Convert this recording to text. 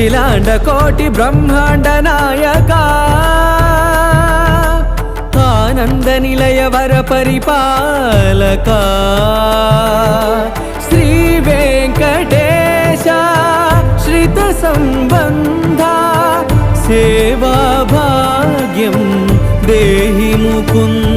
అఖిలాండ కోటి బ్రహ్మాండ నాయక ఆనంద నిలయ వర పరిపాలక శ్రీ వెంకటేశ శ్రిత సంబంధ సేవా భాగ్యం దేహి ముకుంద